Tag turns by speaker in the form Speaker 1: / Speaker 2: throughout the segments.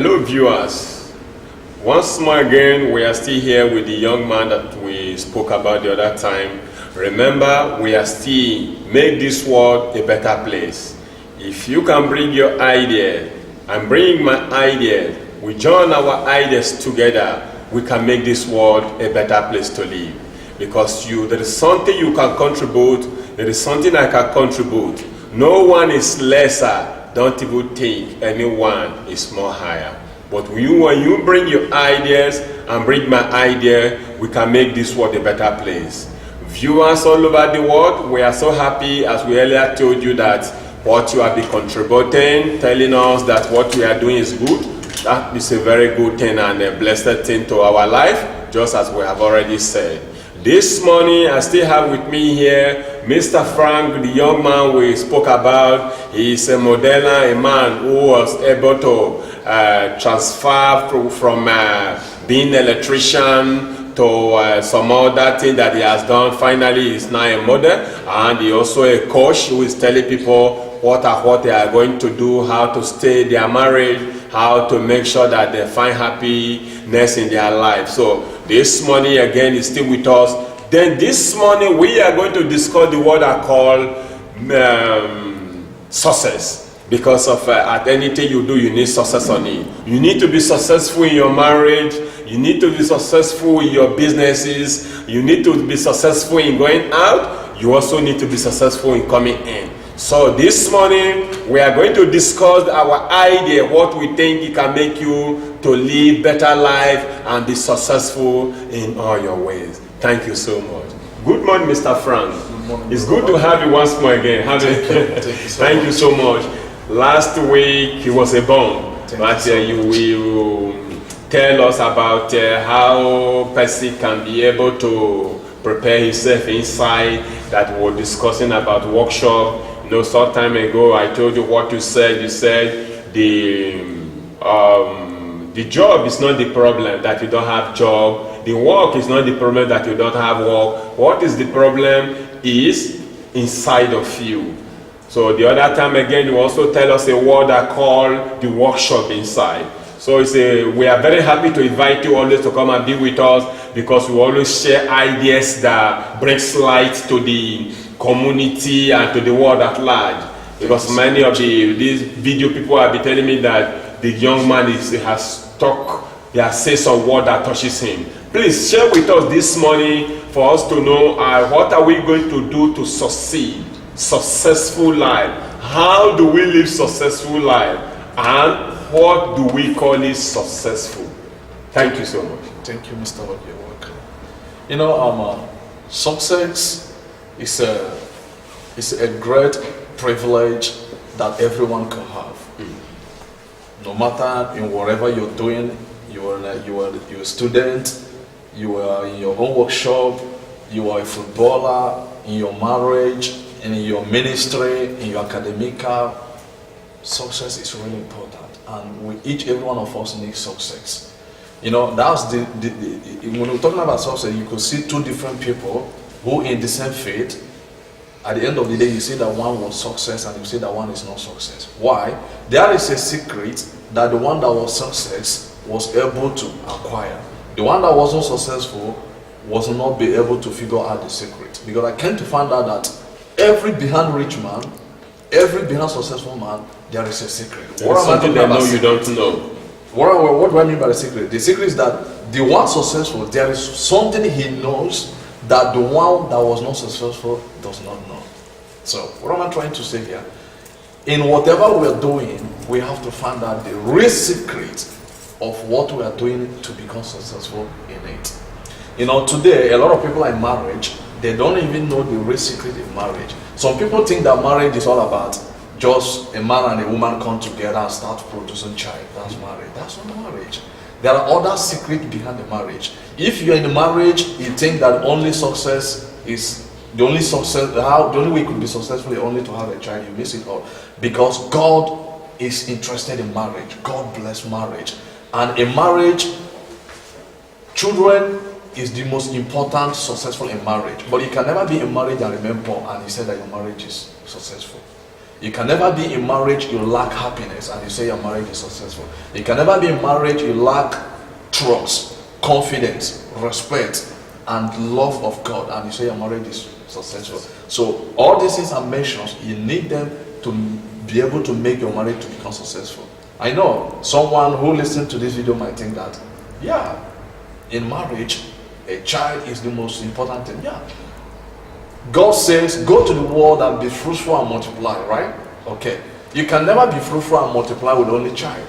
Speaker 1: Hello viewers, once more again we are still here with the young man that we spoke about the other time. Remember, we are still make this world a better place. If you can bring your idea and bring my idea, we join our ideas together, we can make this world a better place to live. Because there is something you can contribute, there is something I can contribute. No one is lesser. Don't even think anyone is more higher. But when you bring your ideas and bring my idea, we can make this world a better place. Viewers all over the world, we are so happy, as we earlier told you, that what you have been contributing, telling us that what we are doing is good. That is a very good thing and a blessed thing to our life, just as we have already said. This morning, I still have with me here Mr. Frank, the young man we spoke about. He is a modeler, a man who was able to transfer from being an electrician to some other thing that he has done. Finally, he is now a model, and he also a coach who is telling people what they are going to do, how to stay their marriage, how to make sure that they find happiness in their life. So this morning again is still with us. Then this morning we are going to discuss the word I call success. Because of at anything you do, you need success on it. You need to be successful in your marriage. You need to be successful in your businesses. You need to be successful in going out. You also need to be successful in coming in. So this morning we are going to discuss our idea, what we think it can make you to live better life and be successful in all your ways. Thank you so much. Good morning, Mr. Frank.
Speaker 2: Good morning.
Speaker 1: It's good to have you once more again. Thank you so much. Last week it was a bomb, but you will tell us about how person can be able to prepare himself inside. That we were discussing about workshop. You know, some time ago I told you what you said. You said the job is not the problem, that you don't have job. The work is not the problem, that you don't have work. What is the problem is inside of you. So the other time again, you also tell us a word I call the workshop inside. So we are very happy to invite you always to come and be with us, because we always share ideas that brings light to the community and to the world at large. Because many of these video people have been telling me that the young man has said some word that touches him. Please share with us this morning for us to know what are we going to do to succeed. Successful life. How do we live successful life? And what do we call it successful? Thank you so much.
Speaker 2: Thank you, Mr. Lord. You're welcome. You know, success is a great privilege that everyone can have. No matter in whatever you're doing, you're a student, you are in your own workshop, you are a footballer, in your marriage, in your ministry, in your academica. Success is really important, and every one of us needs success. You know, that's when we're talking about success, you could see two different people who in the same faith. At the end of the day, you see that one was success and you see that one is not success. Why? There is a secret that the one that was success was able to acquire. The one that wasn't successful was not be able to figure out the secret. Because I came to find out that every behind rich man, every behind successful man, there is a secret.
Speaker 1: What am I talking about? You don't know.
Speaker 2: What do I mean by the secret? The secret is that the one successful, there is something he knows that the one that was not successful does not know. So, what am I trying to say here? In whatever we're doing, we have to find out the real secret of what we are doing to become successful in it. You know, today, a lot of people are in marriage, they don't even know the real secret in marriage. Some people think that marriage is all about just a man and a woman come together and start producing child. That's marriage. That's not marriage. There are other secrets behind the marriage. If you're in a marriage, you think that only success is the only way you could be successful is only to have a child. You miss it all, because God is interested in marriage. God bless marriage, and in marriage, children is the most important successful in marriage. But you can never be in marriage and remain poor and you say that your marriage is successful. You can never be in marriage, you lack happiness, and you say your marriage is successful. You can never be in marriage, you lack trust, confidence, respect, and love of God, and you say your marriage is successful. So all these things are mentioned. You need them to be able to make your marriage to become successful. I know someone who listens to this video might think that, yeah, in marriage, a child is the most important thing. Yeah. God says, go to the world and be fruitful and multiply, right? Okay. You can never be fruitful and multiply with only child.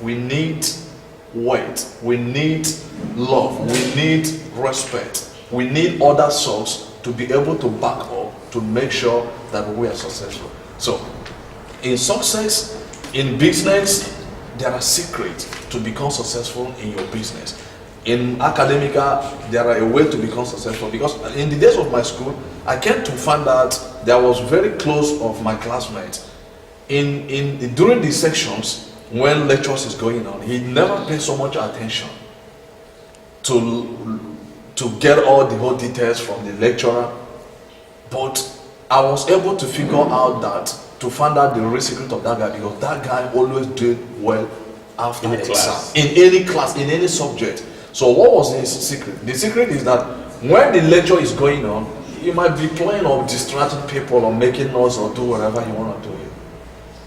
Speaker 2: We need weight. We need love. We need respect. We need other souls to be able to back up to make sure that we are successful. So, in success, in business, there are secrets to become successful in your business. In academica, there are a way to become successful, because in the days of my school, I came to find out there was very close of my classmates. During the sections, when lectures is going on, he never paid so much attention to get all the whole details from the lecturer, but I was able to figure out that, to find out the real secret of that guy, because that guy always did well after the exam, in any class, in any subject. So what was his secret? The secret is that when the lecture is going on, you might be playing or distracting people or making noise or do whatever you want to do.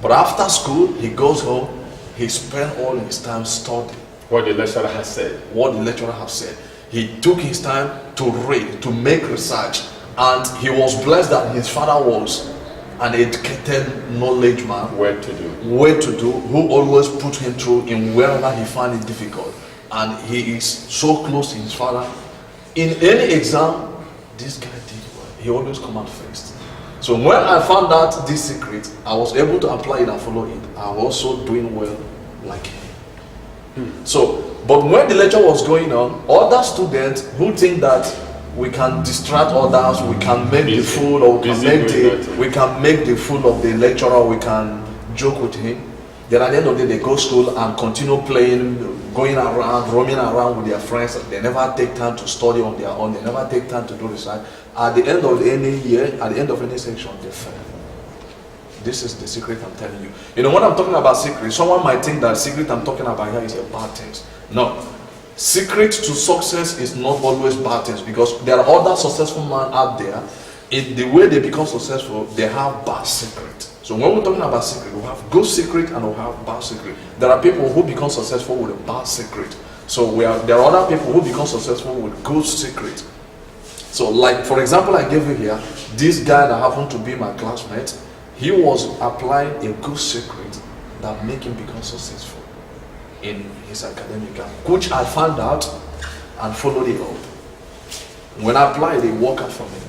Speaker 2: But after school, he goes home, he spends all his time studying
Speaker 1: what the lecturer has said.
Speaker 2: What the lecturer has said. He took his time to read, to make research, and he was blessed that his father was an educated knowledge man.
Speaker 1: Way to do,
Speaker 2: who always put him through in wherever he found it difficult. And he is so close to his father. In any exam, this guy did well. He always come out first. So when I found out this secret, I was able to apply it and follow it. I was also doing well like him. So, but when the lecture was going on, other students who think that we can distract others, we can make the fool, or we can make the fool of the lecturer, we can joke with him. Then at the end of the day, they go to school and continue playing, going around, roaming around with their friends. They never take time to study on their own. They never take time to do research. At the end of any year, at the end of any section, they fail. This is the secret I'm telling you. You know, when I'm talking about secret, someone might think that secret I'm talking about here is a bad thing. No. Secret to success is not always bad things, because there are other successful men out there. In the way they become successful, they have bad secret. So when we're talking about secret, we have good secret and we have bad secret. There are people who become successful with a bad secret. So there are other people who become successful with good secret. So like, for example, I gave you here, this guy that happened to be my classmate, he was applying a good secret that make him become successful in his academic, which I found out and followed it up. When I applied, it worked out for me.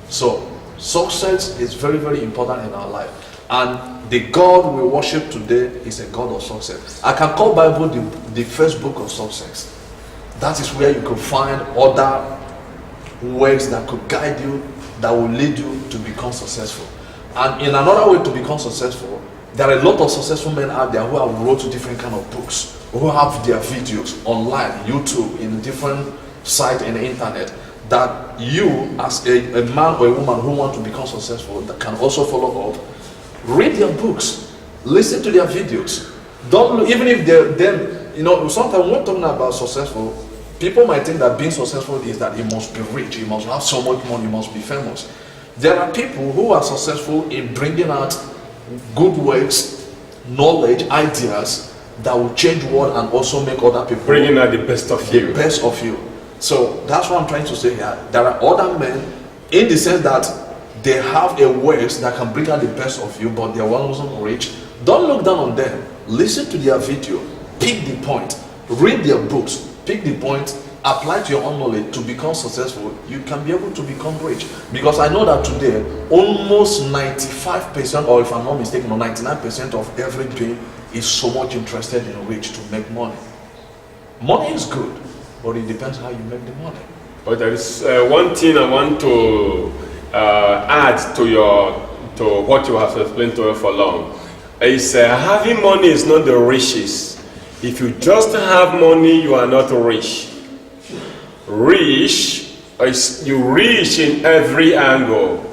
Speaker 2: So success is very, very important in our life. And the God we worship today is a God of success. I can call Bible the first book of success. That is where you could find other words that could guide you, that will lead you to become successful. And in another way to become successful, there are a lot of successful men out there who have wrote different kind of books, who have their videos online, YouTube, in different sites in the internet, that you as a man or a woman who want to become successful, that can also follow up. Read their books, listen to their videos. Don't, even if they're you know, sometimes when we're talking about successful, people might think that being successful is that you must be rich, you must have so much money, you must be famous. There are people who are successful in bringing out good works, knowledge, ideas that will change the world and also make other people
Speaker 1: bringing out the best of you.
Speaker 2: The best of you. So that's what I'm trying to say here. There are other men in the sense that they have a works that can bring out the best of you, but their one wasn't rich. Don't look down on them. Listen to their video. Pick the point. Read their books. Pick the point. Apply to your own knowledge to become successful. You can be able to become rich. Because I know that today, almost 95%, or if I'm not mistaken, or 99% of every dream is so much interested in rich to make money. Money is good, but it depends how you make the money.
Speaker 1: But there is one thing I want to add to what you have explained to us for long. Is having money is not the riches. If you just have money, you are not rich. Rich is you rich in every angle.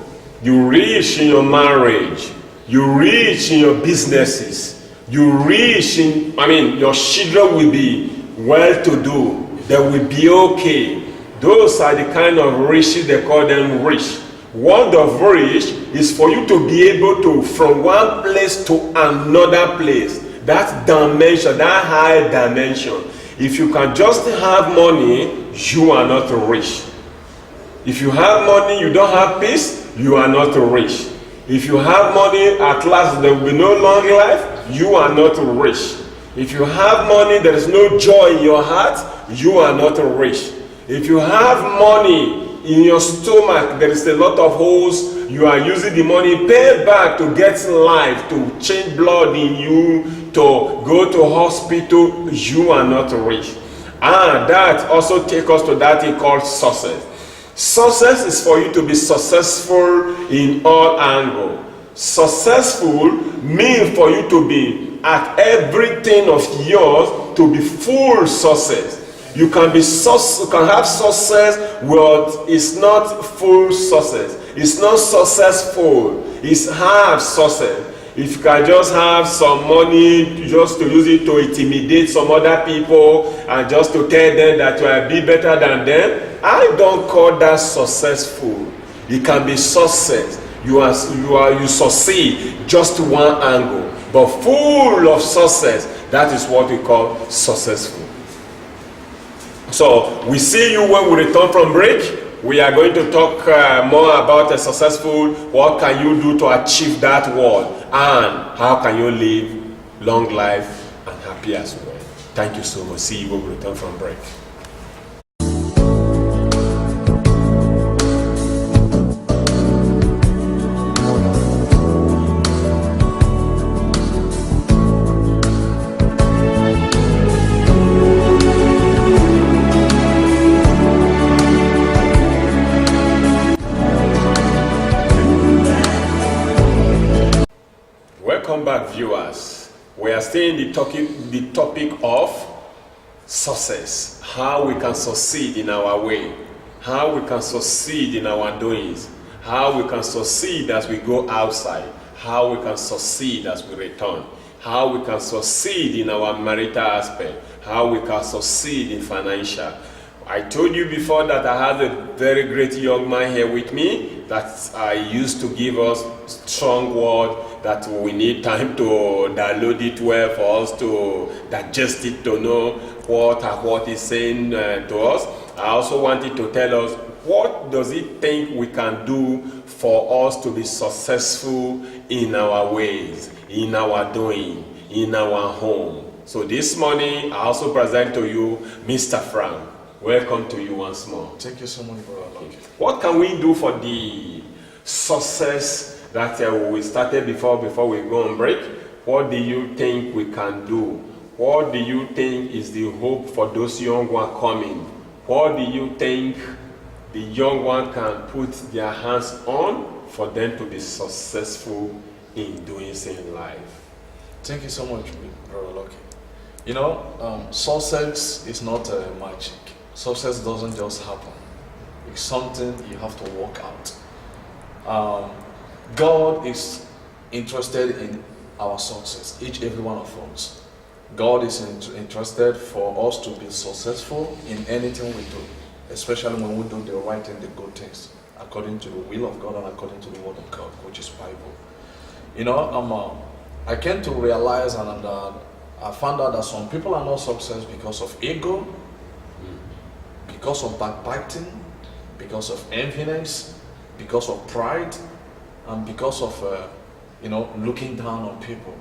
Speaker 1: You rich in your marriage. you rich in your businesses, you rich in, your children will be well-to-do, they will be okay. Those are the kind of riches they call them rich. Word of rich is for you to be able to, from one place to another place, that dimension, that high dimension. If you can just have money, you are not rich. If you have money, you don't have peace, you are not rich. If you have money, at last there will be no long life, you are not rich. If you have money, there is no joy in your heart, you are not rich. If you have money in your stomach, there is a lot of holes, you are using the money, pay back to get life, to change blood in you, to go to hospital, you are not rich. And that also takes us to that thing called success. Success is for you to be successful in all angles. Successful means for you to be at everything of yours to be full success. You can have success, but it's not full success. It's not successful. It's half success. If you can just have some money just to use it to intimidate some other people and just to tell them that you are a bit better than them, I don't call that successful. It can be success. You succeed just one angle, but full of success. That is what we call successful. So we see you when we return from break. We are going to talk more about a successful, what can you do to achieve that word, and how can you live long life and happy as well. Thank you so much. See you when we return from break. Welcome back, viewers. We are still in the topic of success, how we can succeed in our way, how we can succeed in our doings, how we can succeed as we go outside, how we can succeed as we return, how we can succeed in our marital aspect, how we can succeed in financial. I told you before that I had a very great young man here with me that I used to give us strong word that we need time to download it well for us to digest it, to know what he's saying to us. I also wanted to tell us what does he think we can do for us to be successful in our ways, in our doing, in our home. So this morning I also present to you Mr. Frank. Welcome to you once more.
Speaker 2: Thank you so much, brother.
Speaker 1: What can we do for the success that we started before we go on break? What do you think we can do? What do you think is the hope for those young ones coming? What do you think the young one can put their hands on for them to be successful in doing so in life?
Speaker 2: Thank you so much, brother Lucky. You know, success is not magic. Success doesn't just happen. It's something you have to work out. God is interested in our success, every one of us. God is interested for us to be successful in anything we do, especially when we do the right and the good things, according to the will of God and according to the word of God, which is Bible. You know, I came to realize and I found out that some people are not successful because of ego, because of backbiting, because of enviness, because of pride, and because of looking down on people.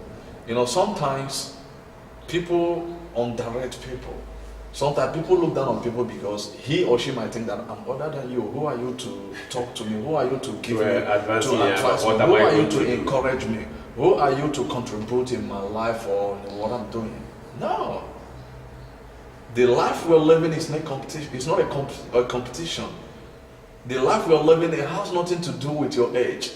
Speaker 2: You know, sometimes people underrate people. Sometimes people look down on people because he or she might think that I'm other than you. Who are you to talk to me? Who are you to give me advice me? Who are you to encourage me? Who are you to contribute in my life or in what I'm doing? No. The life we're living is not competition. It's not a competition. The life we're living, it has nothing to do with your age.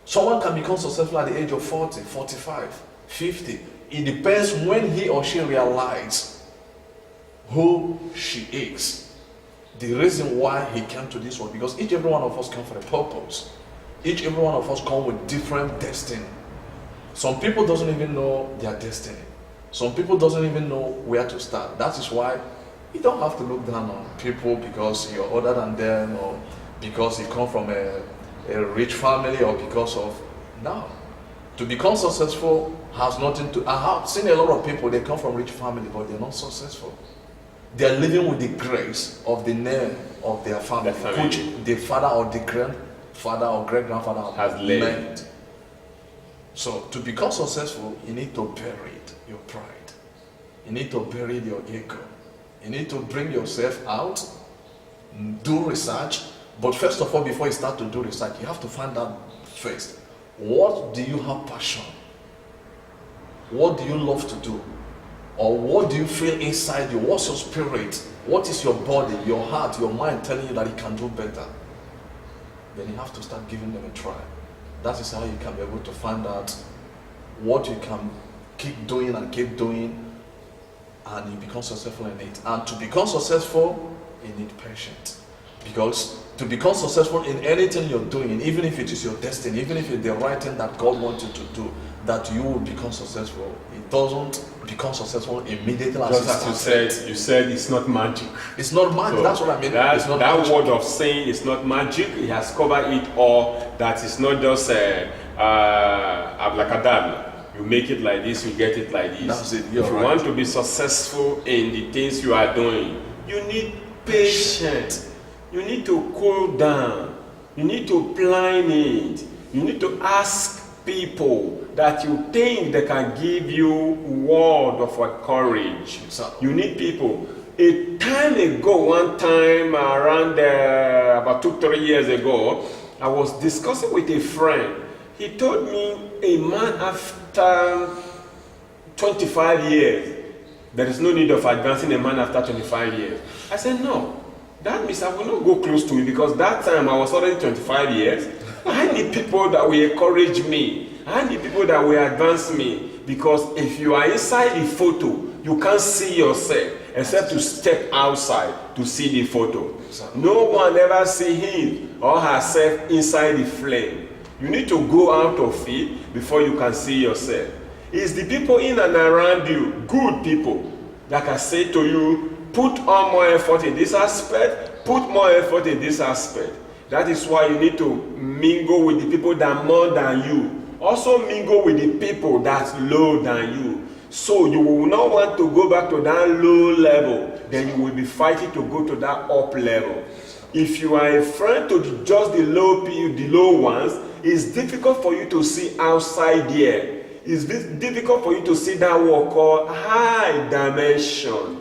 Speaker 2: Someone can become successful at the age of 40, 45, 50. It depends when he or she realizes who she is. The reason why he came to this world, because each every one of us come for a purpose. Each every one of us come with different destiny. Some people doesn't even know their destiny. Some people doesn't even know where to start. That is why you don't have to look down on people because you're older than them, or because you come from a rich family, or because of no. To become successful has nothing to. I have seen a lot of people, they come from rich family, but they're not successful. They're living with the grace of the name of their family, which the father or the grandfather or great-grandfather
Speaker 1: has laid.
Speaker 2: So to become successful, you need to bury your pride. You need to bury your ego. You need to bring yourself out, do research. But first of all, before you start to do research, you have to find out first, what do you have passion? What do you love to do? Or what do you feel inside you? What's your spirit? What is your body, your heart, your mind telling you that you can do better? Then you have to start giving them a try. That is how you can be able to find out what you can keep doing, and you become successful in it. And to become successful, you need patience. Because to become successful in anything you're doing, even if it is your destiny, even if it's the right thing that God wants you to do, that you will become successful, it doesn't become successful immediately.
Speaker 1: Just as you said it's not magic.
Speaker 2: It's not magic. So that's what I mean.
Speaker 1: That word of saying it's not magic, it has covered it all. That is not just abracadabra. You make it like this, you get it like this.
Speaker 2: That's it.
Speaker 1: If you want to be successful in the things you are doing, you need patience. You need to cool down. You need to plan it. You need to ask people that you think they can give you word of courage. You need people. A time ago, one time around about 2-3 years ago, I was discussing with a friend. He told me a man after 25 years, there is no need of advancing a man after 25 years. I said, no. That means I will not go close to it, because that time I was already 25 years. I need people that will encourage me. I need people that will advance me. Because if you are inside the photo, you can't see yourself except to step outside to see the photo. No one ever see him or herself inside the flame. You need to go out of it before you can see yourself. It's the people in and around you, good people, that can say to you, put on more effort in this aspect, put more effort in this aspect. That is why you need to mingle with the people that are more than you. Also mingle with the people that's low than you. So you will not want to go back to that low level. Then you will be fighting to go to that up level. If you are a friend to just the low people, the low ones, it's difficult for you to see outside there. It's difficult for you to see that word called high dimension.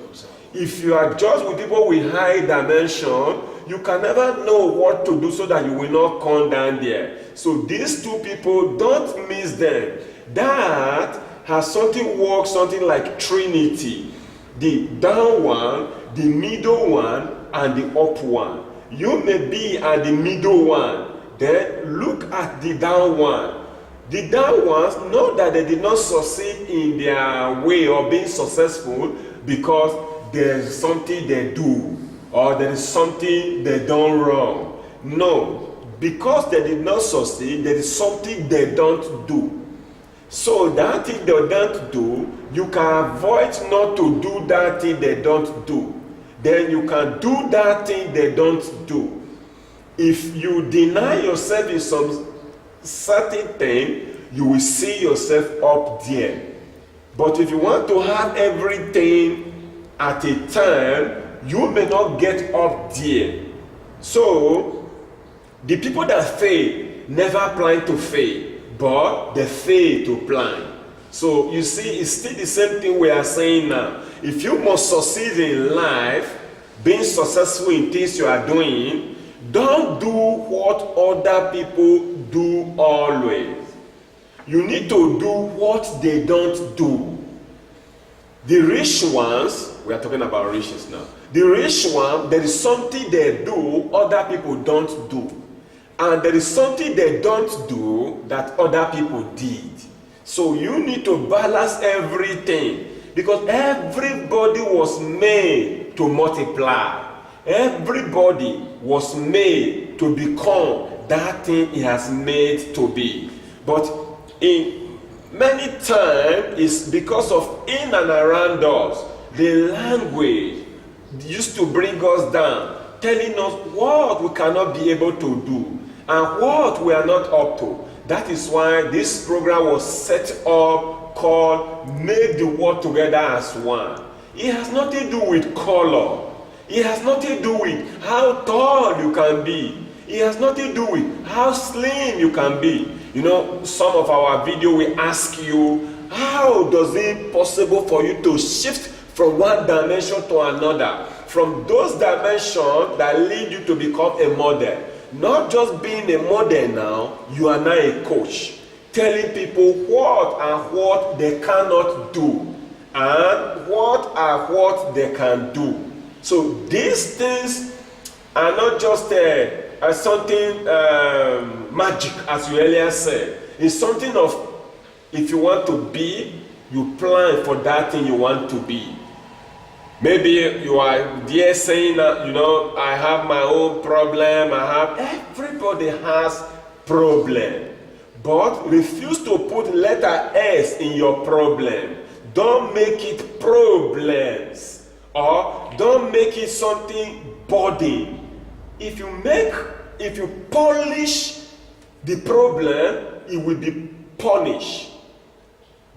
Speaker 1: If you are just with people with high dimension, you can never know what to do so that you will not come down there. So these two people, don't miss them. That has something like Trinity. The down one, the middle one, and the up one. You may be at the middle one. Then look at the down one. The down ones know that they did not succeed in their way of being successful because there's something they do, or there is something they done wrong. No, because they did not succeed, there is something they don't do. So that thing they don't do, you can avoid not to do that thing they don't do. Then you can do that thing they don't do. If you deny yourself in some certain thing, you will see yourself up there. But if you want to have everything at a time, you may not get up there. So the people that fail never plan to fail, but they fail to plan. So you see, it's still the same thing we are saying now. If you must succeed in life, being successful in things you are doing, don't do what other people do always. You need to do what they don't do. The rich ones, we are talking about riches now. The rich one, there is something they do other people don't do. And there is something they don't do that other people did. So you need to balance everything. Because everybody was made to multiply. Everybody was made to become that thing he has made to be. But in Many times it's because of in and around us, the language used to bring us down, telling us what we cannot be able to do and what we are not up to. That is why this program was set up called Make the World Together as One. It has nothing to do with color. It has nothing to do with how tall you can be. It has nothing to do with how slim you can be. You know, some of our video will ask you, how does it possible for you to shift from one dimension to another? From those dimensions that lead you to become a model. Not just being a model now, you are now a coach. Telling people what and what they cannot do. And what they can do. So these things are not just something magic, as you earlier said. It's something of, if you want to be, you plan for that thing you want to be. Maybe you are there saying that, you know, I have my own problem. Everybody has problem. But refuse to put letter S in your problem. Don't make it problems. Or don't make it something burden. If you polish the problem, it will be punished.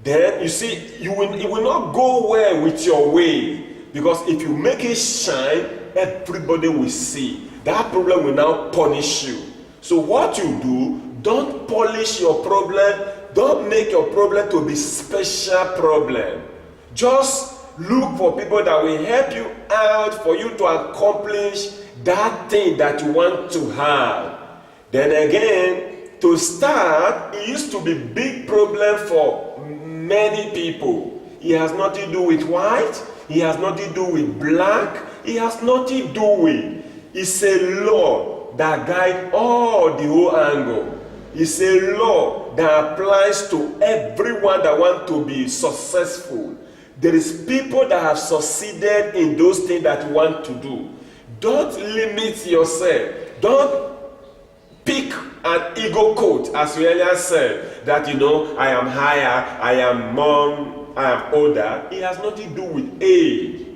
Speaker 1: Then you see, it will not go well with your way. Because if you make it shine, everybody will see. That problem will now punish you. So what you do, don't polish your problem. Don't make your problem to be special problem. Just look for people that will help you out for you to accomplish that thing that you want to have. Then again, to start, it used to be big problem for many people. It has nothing to do with white. It has nothing to do with black. It has nothing to do with. It's a law that guides all the whole angle. It's a law that applies to everyone that wants to be successful. There is people that have succeeded in those things that you want to do. Don't limit yourself. Don't pick an ego coat, as you earlier said, that you know, I am higher, I am more, I am older. It has nothing to do with age.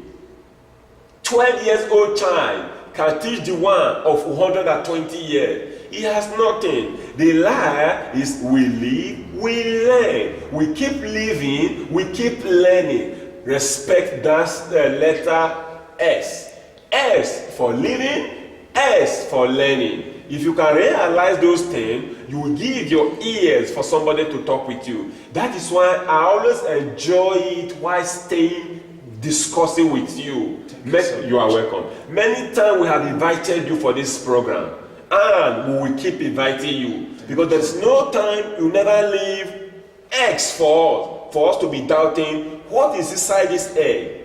Speaker 1: 12 years old child can teach the one of 120 years. It has nothing. The lie is we live, we learn. We keep living, we keep learning. Respect that letter S. S for living, S for learning. If you can realize those things, you will give your ears for somebody to talk with you. That is why I always enjoy it while staying discussing with you. You are welcome. Many times we have invited you for this program, and we will keep inviting you, because there is no time you never leave eggs for us to be doubting what is inside this egg.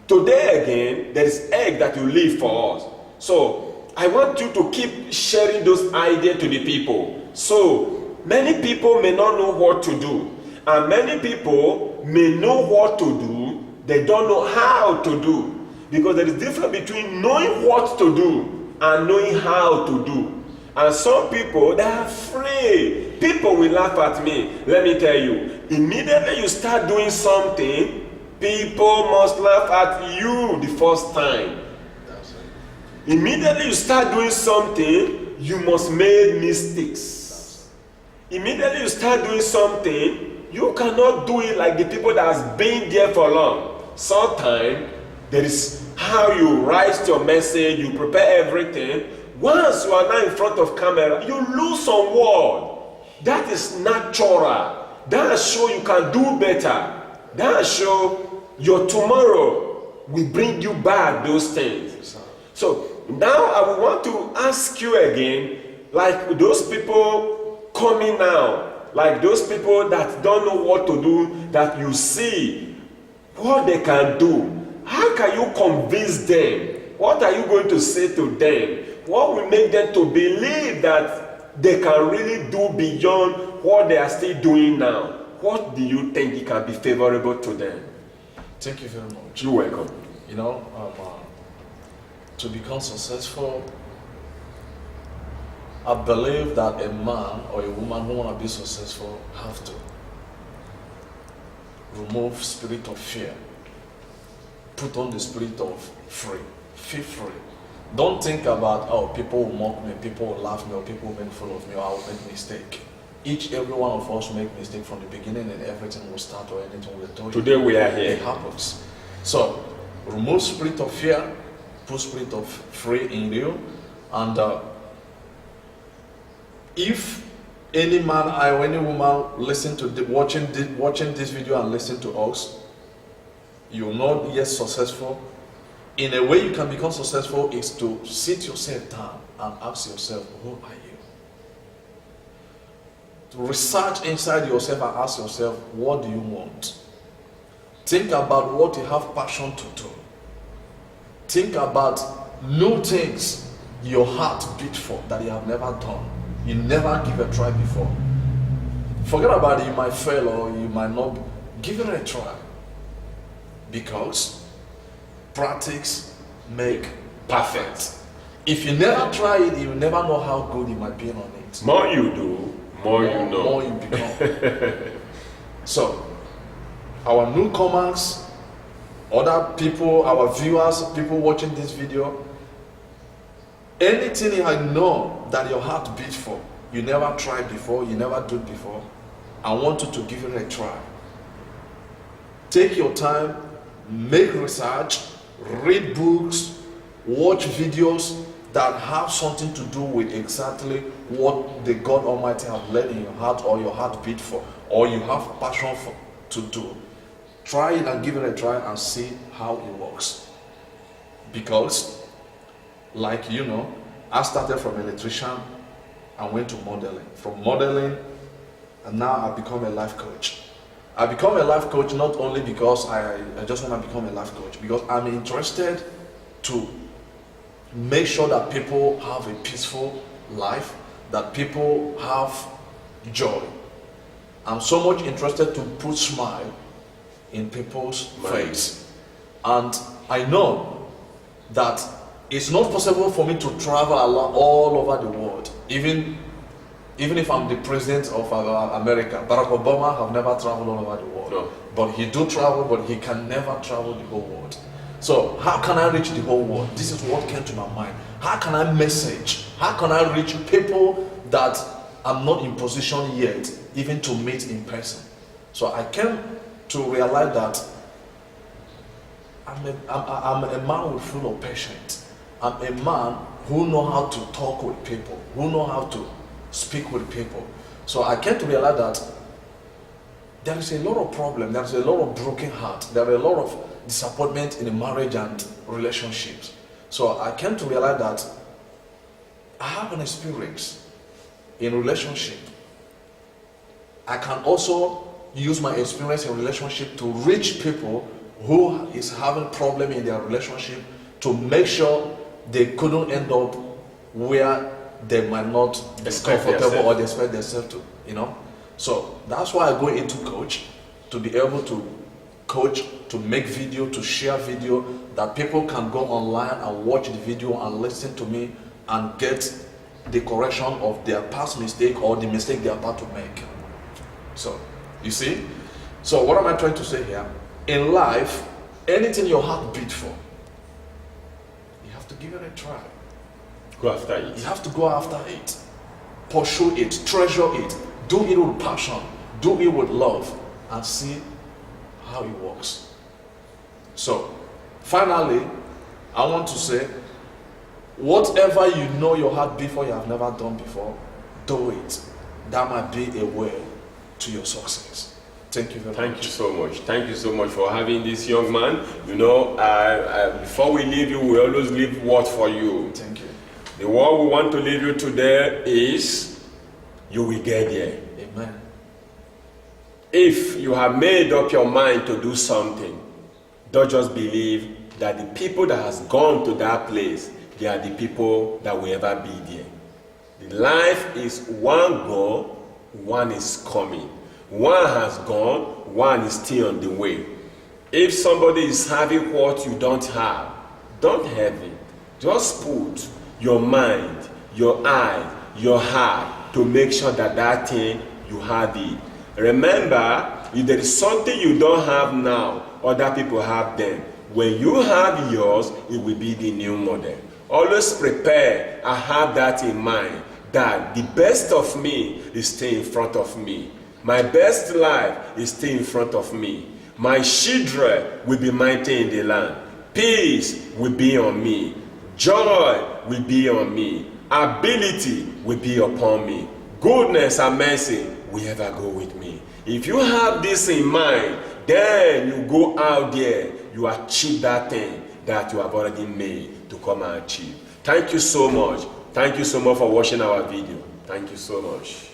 Speaker 1: Today again, there is egg that you leave for us. So I want you to keep sharing those ideas to the people. So many people may not know what to do, and many people may know what to do, they don't know how to do, because there is difference between knowing what to do and knowing how to do. And some people, they are afraid. People will laugh at me. Let me tell you, immediately you start doing something, people must laugh at you the first time. Immediately you start doing something, you must make mistakes. Immediately you start doing something, you cannot do it like the people that has been there for long. Sometimes there is how you write your message, you prepare everything. Once you are now in front of camera, you lose some word. That is natural. That shows you can do better. That shows your tomorrow will bring you back those things. So now I would want to ask you again, like those people coming now, like those people that don't know what to do, that you see what they can do. How can you convince them? What are you going to say to them? What will make them to believe that they can really do beyond what they are still doing now? What do you think it can be favorable to them?
Speaker 2: Thank you very much.
Speaker 1: You're welcome.
Speaker 2: You know, to become successful, I believe that a man or a woman who want to be successful have to remove spirit of fear, put on the spirit of free, feel free. Don't think about, oh, people will mock me, people will laugh me, or people will make fun of me, or I will make mistake. Every one of us make mistake from the beginning, and everything will start or anything will do.
Speaker 1: Today we are here.
Speaker 2: It happens. So remove spirit of fear, put spirit of free in you, and if any man or any woman listen to watching this video and listen to us, you're not yet successful. In a way you can become successful is to sit yourself down and ask yourself, who are you? To research inside yourself and ask yourself, what do you want? Think about what you have passion to do. Think about new things your heart beat for that you have never done. You never give a try before. Forget about it, you might fail or you might not. Give it a try. Because practice make perfect. If you never try it, you will never know how good you might be on it.
Speaker 1: More you do, more you know.
Speaker 2: More you become. So, our newcomers, other people, our viewers, people watching this video, anything you know that your heart beats for, you never tried before, you never did before, I want you to give it a try. Take your time, make research, read books, watch videos that have something to do with exactly what the God Almighty have laid in your heart or your heart beat for, or you have passion for to do. Try it and give it a try and see how it works. Because, like you know, I started from electrician and went to modeling. From modeling, and now I've become a life coach. I become a life coach not only because I just want to become a life coach, because I'm interested to make sure that people have a peaceful life, that people have joy. I'm so much interested to put smile in people's face. And I know that it's not possible for me to travel all over the world, even if I'm the president of America. Barack Obama have never traveled all over the world.
Speaker 1: No.
Speaker 2: But he do travel, but he can never travel the whole world. So how can I reach the whole world? This is what came to my mind. How can I message? How can I reach people that I'm not in position yet, even to meet in person? So I came to realize that I'm a man full of patience. I'm a man who know how to talk with people, who know how to speak with people. So I came to realize that there is a lot of problem, there is a lot of broken heart, there are a lot of disappointment in the marriage and relationships. So I came to realize that I have an experience in relationship. I can also use my experience in relationship to reach people who is having problem in their relationship, to make sure they couldn't end up where they might not be comfortable or they expect themselves to, you know. So that's why I go into coach, to be able to coach, to make video, to share video, that people can go online and watch the video and listen to me and get the correction of their past mistake or the mistake they are about to make. So, you see? So what am I trying to say here? In life, anything your heart beat for, you have to give it a try.
Speaker 1: Go after it.
Speaker 2: You have to go after it. Pursue it, treasure it, do it with passion, do it with love, and see how it works. So, finally, I want to say, whatever you know your heart before you have never done before, do it. That might be a way to your success. Thank you very much.
Speaker 1: Thank you so much. Thank you so much for having this young man. You know, before we leave you, we always leave word for you.
Speaker 2: Thank you.
Speaker 1: The word we want to leave you today is, you will get there.
Speaker 2: Amen.
Speaker 1: If you have made up your mind to do something, don't just believe that the people that has gone to that place, they are the people that will ever be there. The life is one go, one is coming. One has gone, one is still on the way. If somebody is having what you don't have, don't have it. Just put your mind, your eye, your heart to make sure that that thing you have it. Remember, if there is something you don't have now, other people have them. When you have yours, it will be the new model. Always prepare and have that in mind, that the best of me is staying in front of me. My best life is staying in front of me. My children will be mighty in the land. Peace will be on me. Joy will be on me. Ability will be upon me. Goodness and mercy will ever go with me. If you have this in mind, then you go out there, you achieve that thing that you have already made to come and achieve. Thank you so much. Thank you so much for watching our video. Thank you so much.